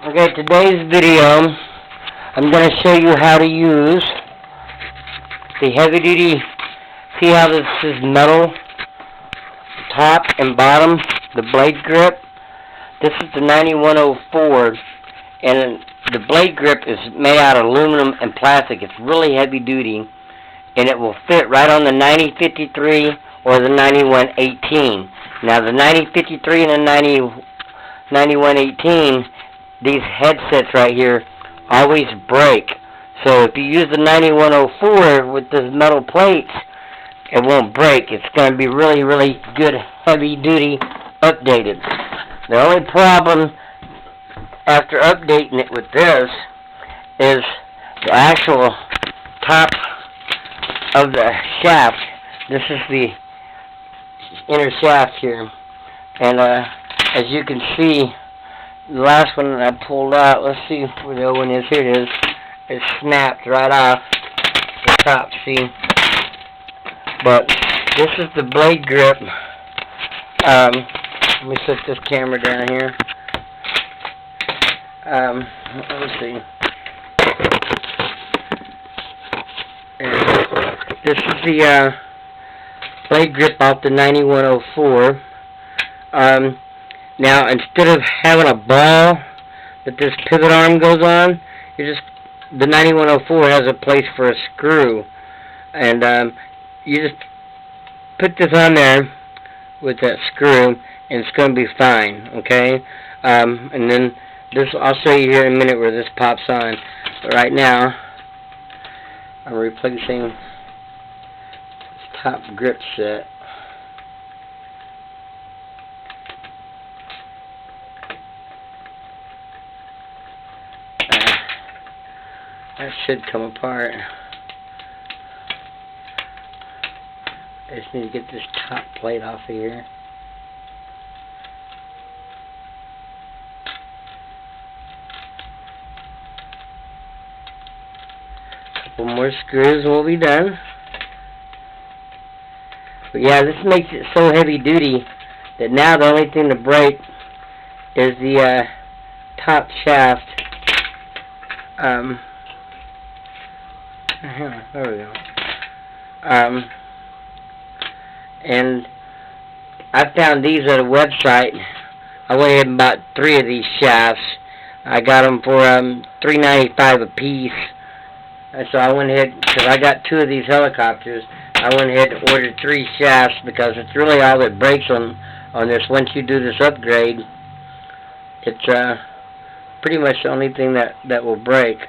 Okay, today's video, I'm going to show you how to use the heavy duty. See how this is metal, top and bottom, the blade grip. This is the 9104, and the blade grip is made out of aluminum and plastic. It's really heavy duty, and it will fit right on the 9053 or the 9118. Now the 9053 and the 9118, these headsets right here always break. So if you use the 9104 with the metal plates, it won't break. It's going to be really, really good, heavy duty, updated. The only problem after updating it with this is the actual top of the shaft. This is the inner shaft here, and as you can see, the last one that I pulled out, let's see where the old one is. Here it is. It snapped right off the top, see? But this is the blade grip. Let me set this camera down here. Let me see. And this is the blade grip off the 9104. Now, instead of having a ball that this pivot arm goes on, the 9104 has a place for a screw, and you just put this on there with that screw, and it's going to be fine. Okay, and then this, I'll show you here in a minute where this pops on. But right now, I'm replacing this top grip set. That should come apart. I just need to get this top plate off of here. Couple more screws and we'll be done. But yeah, this makes it so heavy duty that now the only thing to break is the top shaft. There we go. And I found these at a website. I went ahead and bought 3 of these shafts. I got them for $3.95 a piece. And so I went ahead, because I got 2 of these helicopters, I went ahead and ordered 3 shafts because it's really all that breaks on this. Once you do this upgrade, it's pretty much the only thing that will break.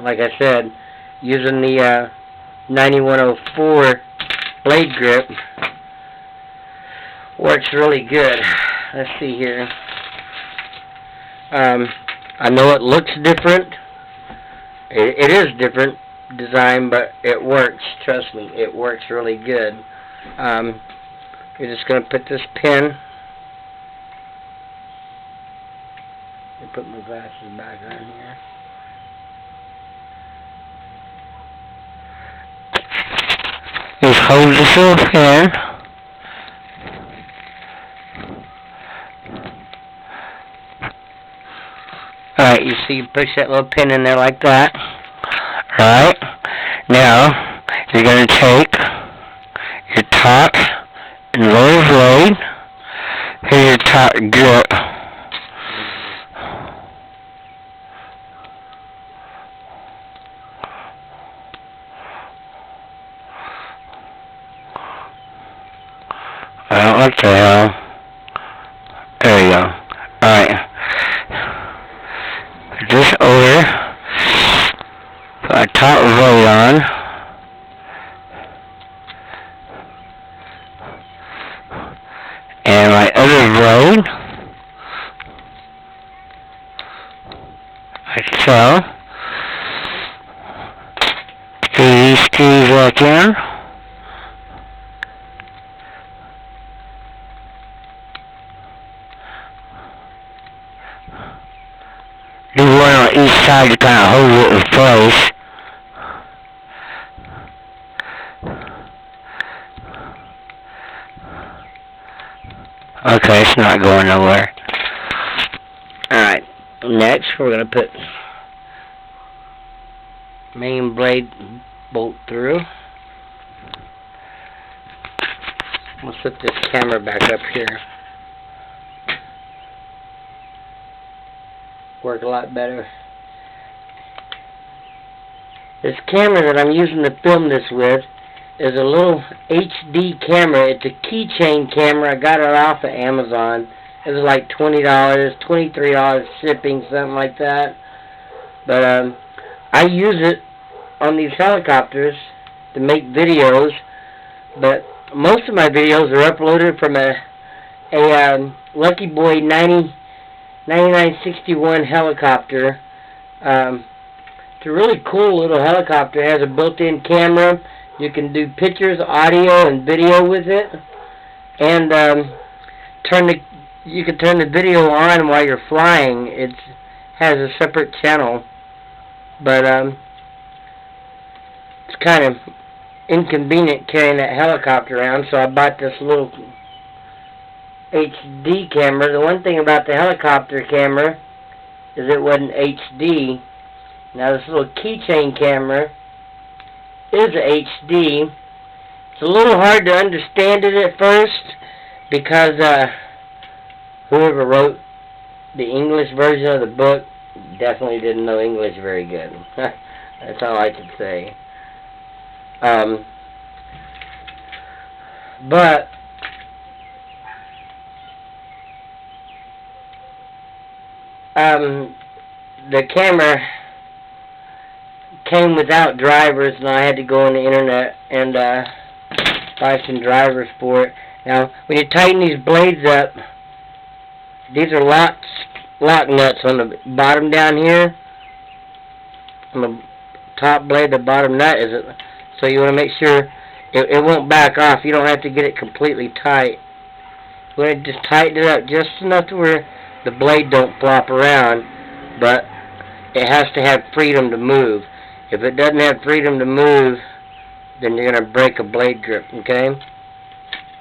Like I said, using the 9104 blade grip works really good. Let's see here. I know it looks different. It is different design, but it works. Trust me, it works really good. You're just going to put this pin. Let me put my glasses back on here. Just hold yourself here. Alright, you see, you push that little pin in there like that. Alright, now you're going to take your top and lower blade. Here's your top grip. What the hell? There you go. Alright. Put this over. Put my top blade on. And my other blade. Like so. Screw these screws back in. Do one on each side to kind of hold it in place. Okay, it's not going nowhere. Alright, next, we're going to put main blade bolt through. Let's put this camera back up here. Work a lot better. This camera that I'm using to film this with is a little HD camera. It's a keychain camera. I got it off of Amazon. It was like $20, $23 shipping, something like that. But I use it on these helicopters to make videos. But most of my videos are uploaded from a Lucky Boy 9961 helicopter. It's a really cool little helicopter. It has a built-in camera. You can do pictures, audio, and video with it. And you can turn the video on while you're flying. It has a separate channel. But it's kind of inconvenient carrying that helicopter around, so I bought this little HD camera. The one thing about the helicopter camera is it wasn't HD. Now this little keychain camera is HD. It's a little hard to understand it at first because whoever wrote the English version of the book definitely didn't know English very good. That's all I can say. But the camera came without drivers, and I had to go on the internet and buy some drivers for it. Now, when you tighten these blades up, these are lock nuts on the bottom down here. On the top blade, the bottom nut is it. So you want to make sure it won't back off. You don't have to get it completely tight. You want to just tighten it up just enough to where the blade don't flop around, but it has to have freedom to move. If it doesn't have freedom to move, then you're going to break a blade grip, okay?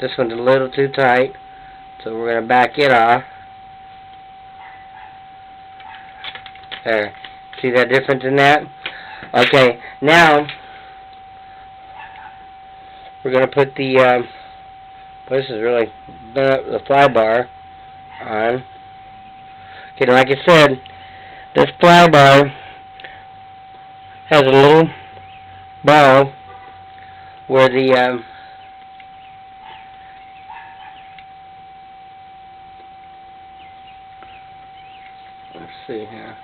This one's a little too tight, so we're going to back it off. There. See that difference in that? Okay, now we're going to put the, this is really the fly bar on. Okay, like I said, this fly bar has a little ball where the let's see here.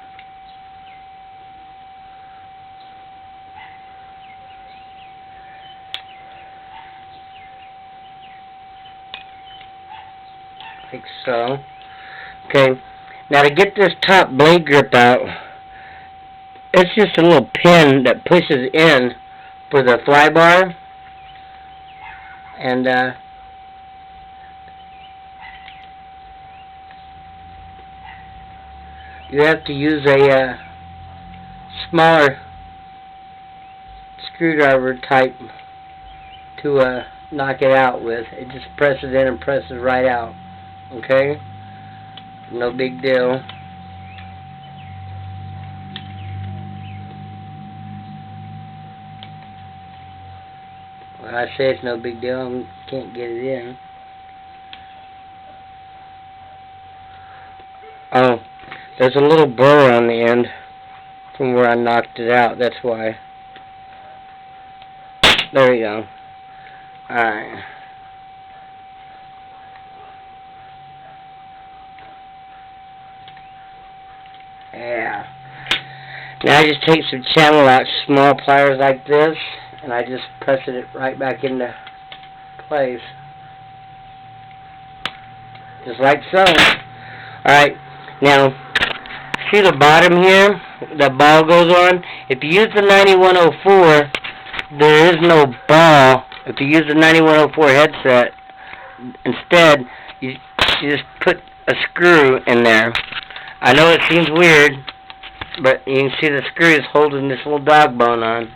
Like so. Okay, now to get this top blade grip out, it's just a little pin that pushes in for the fly bar, and you have to use a smaller screwdriver type to knock it out with. It just presses in and presses right out. Okay? No big deal. When I say it's no big deal, I can't get it in. Oh, there's a little burr on the end from where I knocked it out. That's why. There you go. Alright. Yeah. Now I just take some channel locks, small pliers like this, and I just press it right back into place. Just like so. Alright, now, see the bottom here? The ball goes on? If you use the 9104, there is no ball. If you use the 9104 headset, instead, you just put a screw in there. I know it seems weird, but you can see the screw is holding this little dog bone on.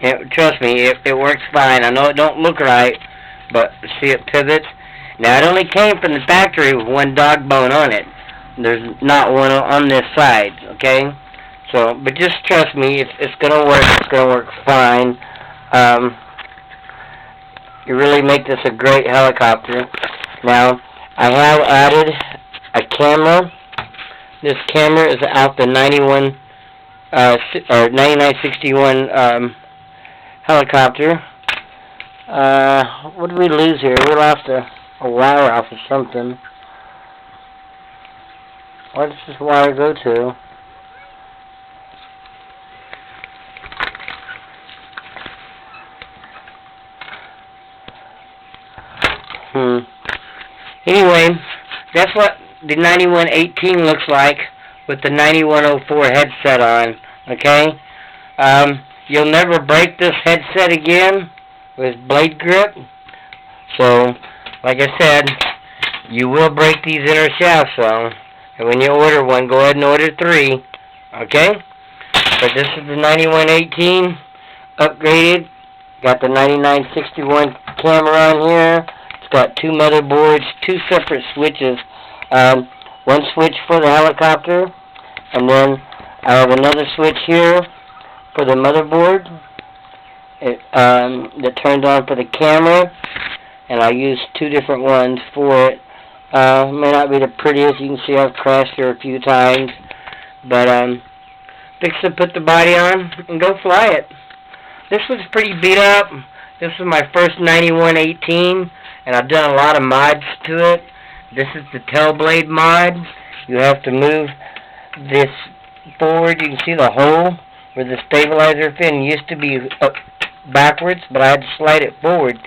And trust me, it works fine. I know it don't look right, but see it pivots. Now it only came from the factory with one dog bone on it. There's not one on this side, okay? So, but just trust me, it's gonna work. It's gonna work fine. You really make this a great helicopter. Now, I have added a camera. This camera is out the 9961 helicopter. What did we lose here? We lost a wire off of something. Where does this wire go to? Anyway, that's what the 9118 looks like with the 9104 headset on. Okay? You'll never break this headset again with blade grip. So, like I said, you will break these inner shafts though. And when you order one, go ahead and order 3. Okay? But this is the 9118 upgraded. Got the 9961 camera on here. It's got 2 motherboards, 2 separate switches. One switch for the helicopter, and then I have another switch here for the motherboard. That turns on for the camera, and I use 2 different ones for it. May not be the prettiest. You can see I've crashed here a few times, but fix to put the body on and go fly it. This was pretty beat up. This was my first 9118, and I've done a lot of mods to it. This is the tail blade mod. You have to move this forward. You can see the hole where the stabilizer fin used to be up backwards, but I had to slide it forward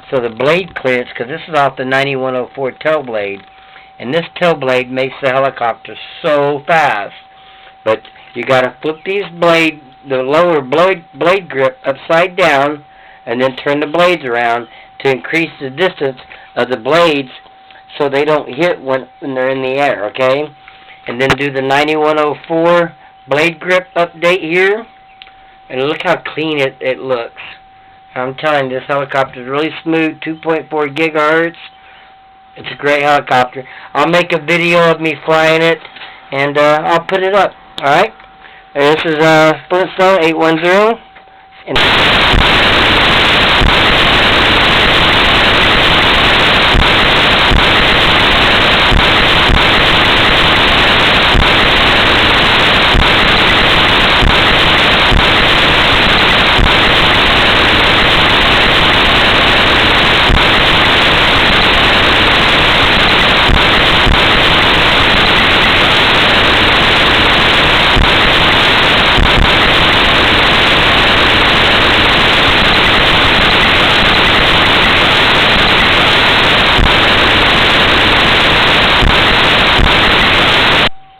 so the blade clears, because this is off the 9104 tail blade. And this tail blade makes the helicopter so fast. But you got to flip the lower blade grip upside down, and then turn the blades around to increase the distance of the blades so they don't hit when they're in the air, okay? And then do the 9104 blade grip update here, and look how clean it looks. I'm telling you, this helicopter is really smooth, 2.4 gigahertz. It's a great helicopter. I'll make a video of me flying it, and I'll put it up, alright? This is Flintstone 810, and